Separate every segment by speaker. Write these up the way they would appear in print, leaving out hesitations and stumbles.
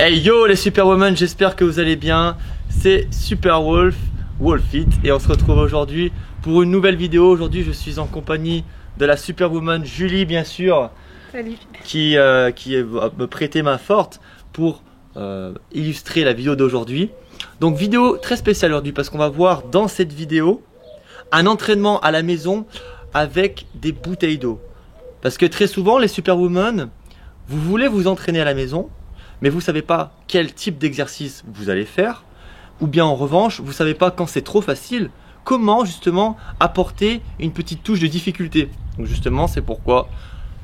Speaker 1: Hey yo les Superwoman, j'espère que vous allez bien. C'est Super Wolf, Wolfit, et on se retrouve aujourd'hui pour une nouvelle vidéo. Aujourd'hui je suis en compagnie de la Superwoman Julie, bien sûr.
Speaker 2: Salut.
Speaker 1: Qui me prêtait main forte pour illustrer la vidéo d'aujourd'hui. Donc vidéo très spéciale aujourd'hui parce qu'on va voir dans cette vidéo un entraînement à la maison avec des bouteilles d'eau. Parce que très souvent les Superwoman, vous voulez vous entraîner à la maison, mais vous ne savez pas quel type d'exercice vous allez faire, ou bien en revanche, vous ne savez pas quand c'est trop facile, comment justement apporter une petite touche de difficulté. Donc justement, c'est pourquoi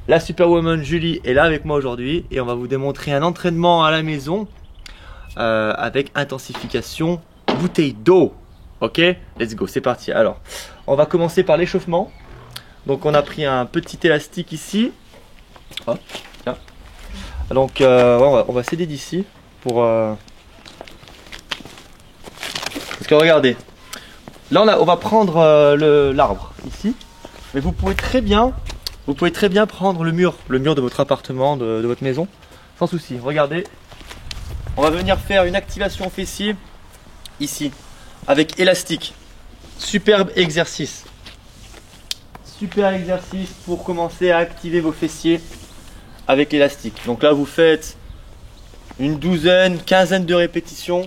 Speaker 1: la Superwoman Julie est là avec moi aujourd'hui et on va vous démontrer un entraînement à la maison avec intensification bouteille d'eau. Ok, let's go, c'est parti. Alors, on va commencer par l'échauffement. Donc on a pris un petit élastique ici. Hop, là. Donc on va s'aider d'ici pour parce que regardez, là on va prendre l'arbre ici, mais vous pouvez très bien prendre le mur de votre appartement, de votre maison, sans souci. Regardez, on va venir faire une activation fessier ici avec élastique. Superbe exercice. Super exercice pour commencer à activer vos fessiers avec l'élastique. Donc là vous faites une douzaine, quinzaine de répétitions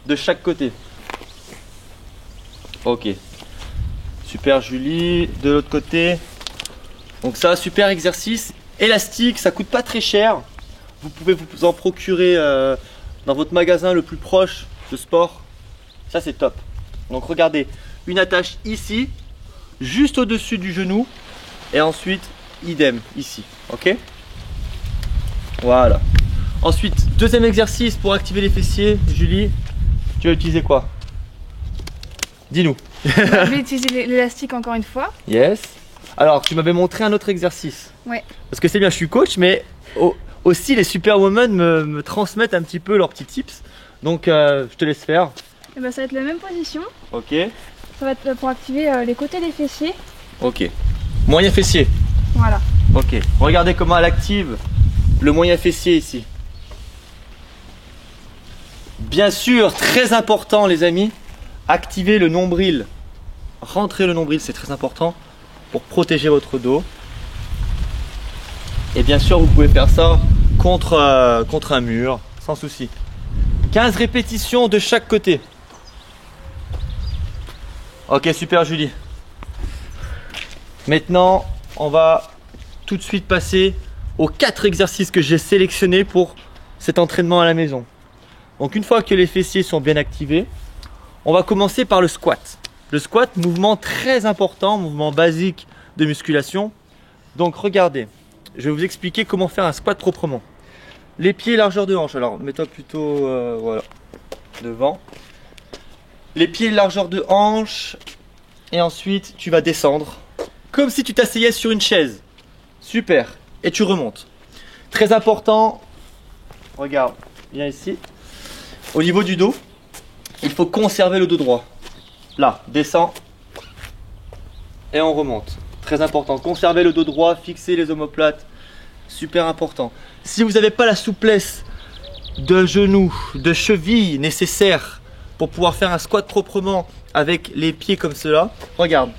Speaker 1: de chaque côté. Ok. Super Julie, de l'autre côté. Donc ça, super exercice. Élastique, ça coûte pas très cher. Vous pouvez vous en procurer dans votre magasin le plus proche de sport. Ça c'est top. Donc regardez, une attache ici, juste au-dessus du genou. Et ensuite, idem, ici. Ok ? Voilà. Ensuite, deuxième exercice pour activer les fessiers. Julie, tu vas utiliser quoi? Dis-nous.
Speaker 2: Je vais utiliser l'élastique encore une fois.
Speaker 1: Yes. Alors, tu m'avais montré un autre exercice.
Speaker 2: Ouais.
Speaker 1: Parce que c'est bien, je suis coach, mais aussi les Superwoman me transmettent un petit peu leurs petits tips. Donc, je te laisse faire.
Speaker 2: Et ben, ça va être la même position.
Speaker 1: Ok.
Speaker 2: Ça va être pour activer les côtés des fessiers.
Speaker 1: Ok. Moyen fessier.
Speaker 2: Voilà.
Speaker 1: Ok. Regardez comment elle active le moyen fessier ici. Bien sûr, très important les amis, activez le nombril. Rentrez le nombril, c'est très important pour protéger votre dos. Et bien sûr, vous pouvez faire ça contre un mur, sans souci. 15 répétitions de chaque côté. Ok, super Julie. Maintenant, on va tout de suite passer aux 4 exercices que j'ai sélectionnés pour cet entraînement à la maison. Donc une fois que les fessiers sont bien activés, on va commencer par le squat. Le squat, mouvement très important, mouvement basique de musculation. Donc regardez, je vais vous expliquer comment faire un squat proprement. Les pieds largeur de hanche, alors mets-toi plutôt voilà, devant. Les pieds largeur de hanche et ensuite tu vas descendre comme si tu t'asseyais sur une chaise. Super. Et tu remontes. Très important, regarde, viens ici. Au niveau du dos, il faut conserver le dos droit. Là, descend et on remonte. Très important, conserver le dos droit, fixer les omoplates. Super important. Si vous n'avez pas la souplesse de genoux, de cheville nécessaire pour pouvoir faire un squat proprement avec les pieds comme cela, regarde,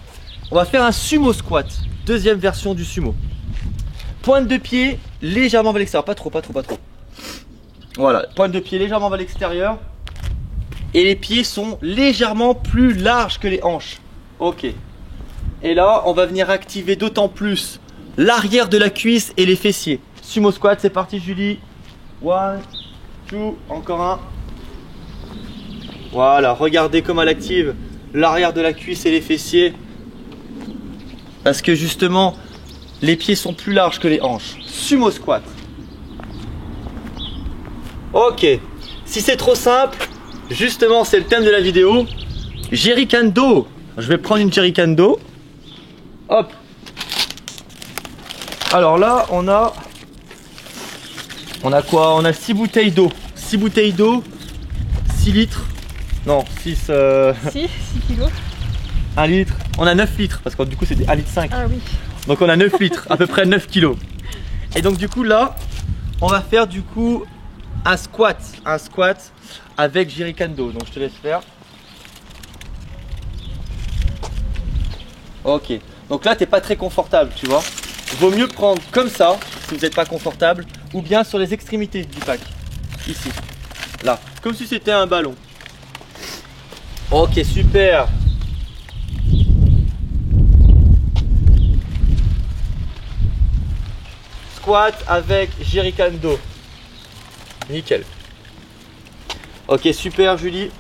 Speaker 1: on va faire un sumo squat. Deuxième version du sumo. Pointe de pied légèrement vers l'extérieur, pas trop. Voilà, pointe de pied légèrement vers l'extérieur. Et les pieds sont légèrement plus larges que les hanches. Ok. Et là, on va venir activer d'autant plus l'arrière de la cuisse et les fessiers. Sumo squat, c'est parti Julie. 1, 2, encore un. Voilà, regardez comment elle active l'arrière de la cuisse et les fessiers. Parce que justement, les pieds sont plus larges que les hanches. Sumo squat. Ok. Si c'est trop simple, justement c'est le thème de la vidéo. Jerrycan d'eau. Je vais prendre une jerrycan d'eau. Hop. Alors là, on a quoi? On a 6 bouteilles d'eau. 6 bouteilles d'eau. 6 litres. Non, 6
Speaker 2: kilos.
Speaker 1: 1 litre. On a 9 litres parce que du coup c'est 1,5 litre.
Speaker 2: Ah oui.
Speaker 1: Donc on a 9 litres, à peu près 9 kilos. Et donc du coup là, on va faire du coup un squat avec Jerikando. Donc je te laisse faire. Ok, donc là t'es pas très confortable, tu vois. Vaut mieux prendre comme ça si vous n'êtes pas confortable, ou bien sur les extrémités du pack, ici, là, comme si c'était un ballon. Ok, super. Squat avec Jerikando. Nickel. Ok, super Julie.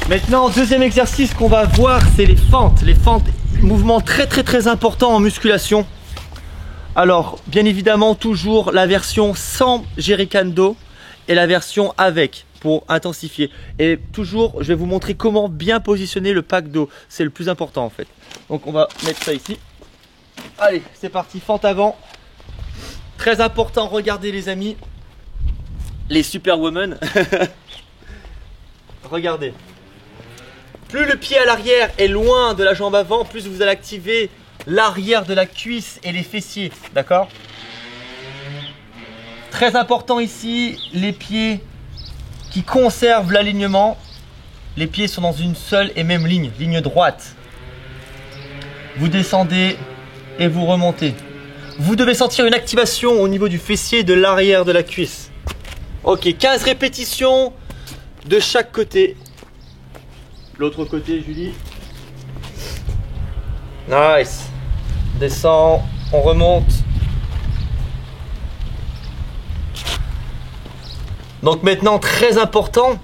Speaker 1: Maintenant, deuxième exercice qu'on va voir, c'est les fentes. Les fentes, mouvement très important en musculation. Alors, bien évidemment, toujours la version sans Jerikando et la version avec pour intensifier. Et toujours, je vais vous montrer comment bien positionner le pack dos. C'est le plus important en fait. Donc, on va mettre ça ici. Allez, c'est parti, fente avant. Très important, regardez les amis. Les superwomen. Regardez. Plus le pied à l'arrière est loin de la jambe avant, plus vous allez activer l'arrière de la cuisse et les fessiers. D'accord? Très important ici, les pieds qui conservent l'alignement. Les pieds sont dans une seule et même ligne, ligne droite. Vous descendez et vous remontez. Vous devez sentir une activation au niveau du fessier et de l'arrière de la cuisse. Ok, 15 répétitions de chaque côté. L'autre côté, Julie. Nice. Descend, on remonte. Donc maintenant, très important,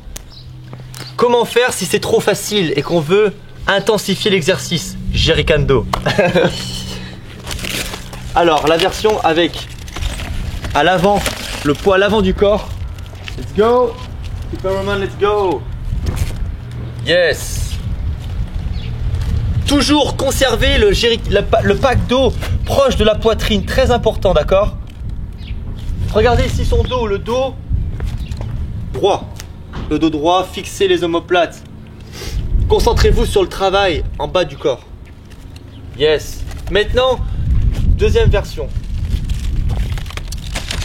Speaker 1: comment faire si c'est trop facile et qu'on veut intensifier l'exercice? Jerikando. Alors, la version avec à l'avant, le poids à l'avant du corps. Let's go. Superwoman, let's go. Yes. Toujours conserver le pack dos proche de la poitrine, très important, d'accord? Regardez ici son dos, le dos droit. Le dos droit, fixez les omoplates. Concentrez-vous sur le travail en bas du corps. Yes. Maintenant, deuxième version.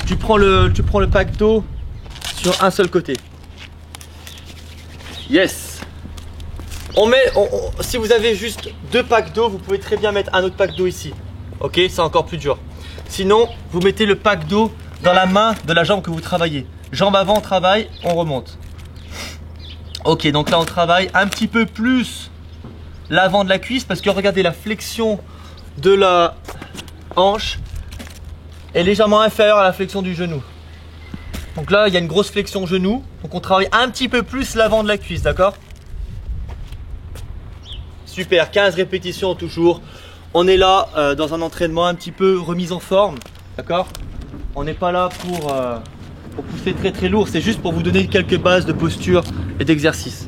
Speaker 1: Tu prends le pack dos sur un seul côté. Yes. Si vous avez juste deux packs d'eau, vous pouvez très bien mettre un autre pack d'eau ici. Ok, c'est encore plus dur. Sinon, vous mettez le pack d'eau dans la main de la jambe que vous travaillez. Jambe avant, on travaille, on remonte. Ok, donc là on travaille un petit peu plus l'avant de la cuisse parce que regardez, la flexion de la hanche est légèrement inférieure à la flexion du genou. Donc là, il y a une grosse flexion genou. Donc on travaille un petit peu plus l'avant de la cuisse, d'accord? Super, 15 répétitions toujours. On est là dans un entraînement un petit peu remise en forme, d'accord? On n'est pas là pour pousser très lourd, c'est juste pour vous donner quelques bases de posture et d'exercice.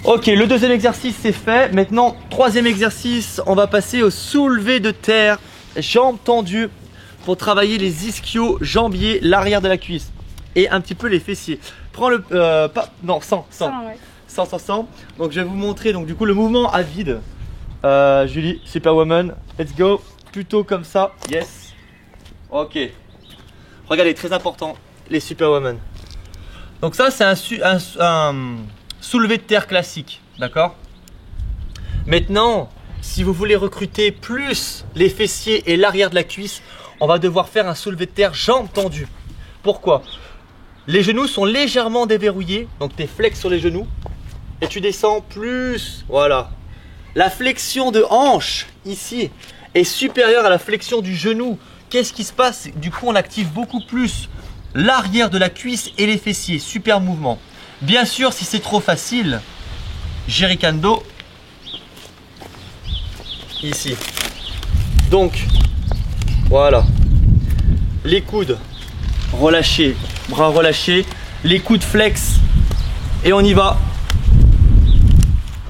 Speaker 1: Ok, le deuxième exercice c'est fait. Maintenant, troisième exercice, on va passer au soulevé de terre, jambes tendues pour travailler les ischios, jambiers, l'arrière de la cuisse et un petit peu les fessiers. Prends le... sans.
Speaker 2: Ouais.
Speaker 1: Sans. Donc je vais vous montrer donc du coup le mouvement à vide. Julie, Superwoman, let's go. Plutôt comme ça, yes. Ok. Regardez, très important, les Superwoman. Donc ça c'est un soulevé de terre classique, d'accord? Maintenant, si vous voulez recruter plus les fessiers et l'arrière de la cuisse, on va devoir faire un soulevé de terre jambes tendues. Pourquoi? Les genoux sont légèrement déverrouillés, donc tu flexes sur les genoux. Et tu descends plus, voilà. La flexion de hanche, ici, est supérieure à la flexion du genou. Qu'est-ce qui se passe? Du coup, on active beaucoup plus l'arrière de la cuisse et les fessiers. Super mouvement. Bien sûr, si c'est trop facile, Jerikando, ici. Donc, voilà. Les coudes relâchés, bras relâchés, les coudes flex. Et on y va.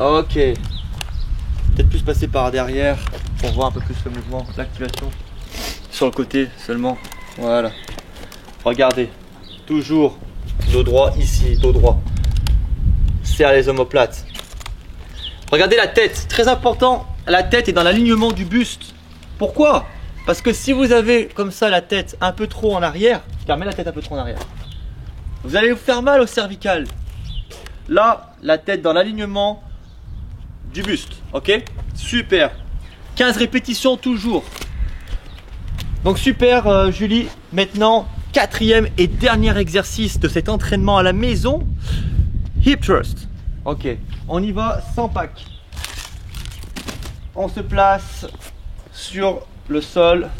Speaker 1: Ok. Peut-être plus passer par derrière pour voir un peu plus le mouvement, l'activation. Sur le côté seulement. Voilà. Regardez. Toujours dos droit ici, dos droit. Serre les omoplates. Regardez la tête. Très important, la tête est dans l'alignement du buste. Pourquoi? Parce que si vous avez comme ça la tête un peu trop en arrière, car mets la tête un peu trop en arrière. vous allez vous faire mal au cervical. Là, la tête dans l'alignement du buste. Ok? Super. 15 répétitions toujours. Donc super Julie. Maintenant, quatrième et dernier exercice de cet entraînement à la maison. Hip thrust. Ok. On y va sans pack. On se place sur le sol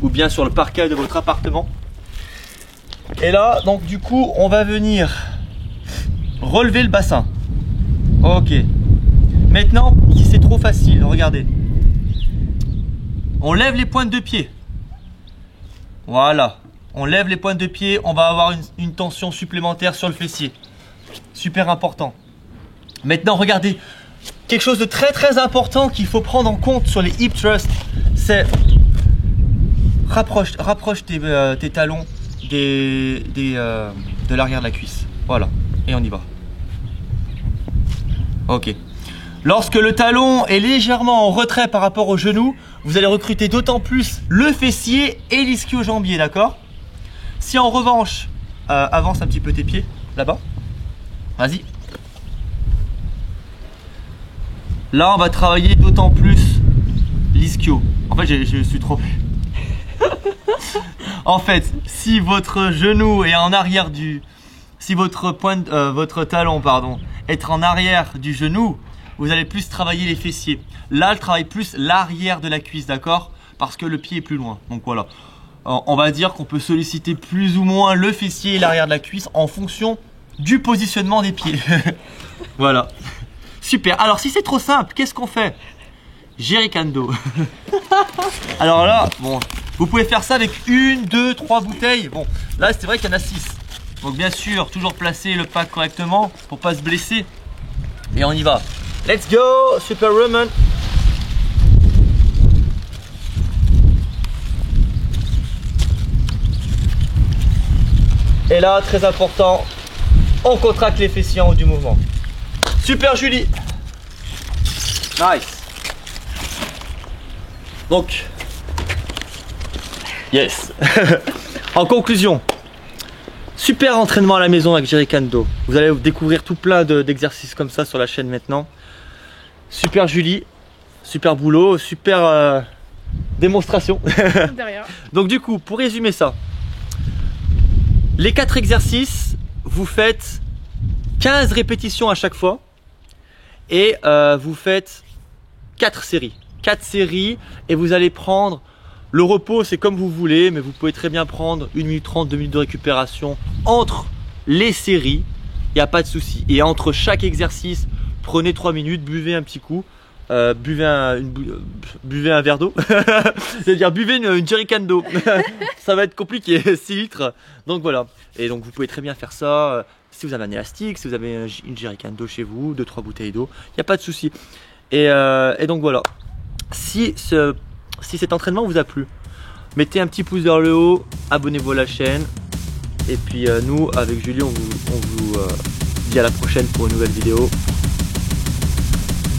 Speaker 1: ou bien sur le parquet de votre appartement. Et là, donc du coup, on va venir relever le bassin. Ok. Maintenant, si c'est trop facile, regardez. On lève les pointes de pied. Voilà. On lève les pointes de pied, on va avoir une tension supplémentaire sur le fessier. Super important. Maintenant, regardez. Quelque chose de très important qu'il faut prendre en compte sur les hip thrusts, c'est rapproche tes talons de l'arrière de la cuisse. Voilà, et on y va. Ok. Lorsque le talon est légèrement en retrait par rapport au genou, vous allez recruter d'autant plus le fessier et l'ischio-jambier, d'accord? Si en revanche, avance un petit peu tes pieds, là-bas. Vas-y. Là, on va travailler d'autant plus l'ischio. En fait, je me suis trompé. En fait, si votre genou est en arrière du... Si votre talon, pardon, est en arrière du genou, vous allez plus travailler les fessiers. Là, elle travaille plus l'arrière de la cuisse, d'accord? Parce que le pied est plus loin. Donc voilà. On va dire qu'on peut solliciter plus ou moins le fessier et l'arrière de la cuisse en fonction du positionnement des pieds. Voilà. Super. Alors, si c'est trop simple, qu'est-ce qu'on fait? Jerrycando. Alors là, bon, vous pouvez faire ça avec 1, 2, 3 bouteilles. Bon, là, c'est vrai qu'il y en a 6. Donc, bien sûr, toujours placer le pack correctement pour pas se blesser. Et on y va. Let's go, Superwoman. Et là, très important, on contracte les fessiers en haut du mouvement. Super Julie. Nice. Donc, yes. En conclusion, super entraînement à la maison avec Jerrycando. Vous allez découvrir tout plein d'exercices comme ça sur la chaîne maintenant. Super Julie, super boulot, super démonstration.
Speaker 2: Derrière.
Speaker 1: Donc du coup, pour résumer ça, les 4 exercices, vous faites 15 répétitions à chaque fois. Et vous faites 4 séries. 4 séries et vous allez prendre le repos, c'est comme vous voulez, mais vous pouvez très bien prendre 1 minute 30, 2 minutes de récupération entre les séries. Il n'y a pas de souci. Et entre chaque exercice, prenez 3 minutes, buvez un petit coup. Buvez un verre d'eau. C'est-à-dire buvez une jerrycan d'eau. Ça va être compliqué, 6 litres. Donc voilà. Et donc vous pouvez très bien faire ça. Si vous avez un élastique, si vous avez une jerrycan d'eau chez vous, 2-3 bouteilles d'eau, il n'y a pas de souci. Et donc voilà. Si cet entraînement vous a plu, mettez un petit pouce vers le haut, abonnez-vous à la chaîne. Et puis nous, avec Julie, on vous dit à la prochaine pour une nouvelle vidéo.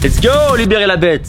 Speaker 1: Let's go, libérer la bête!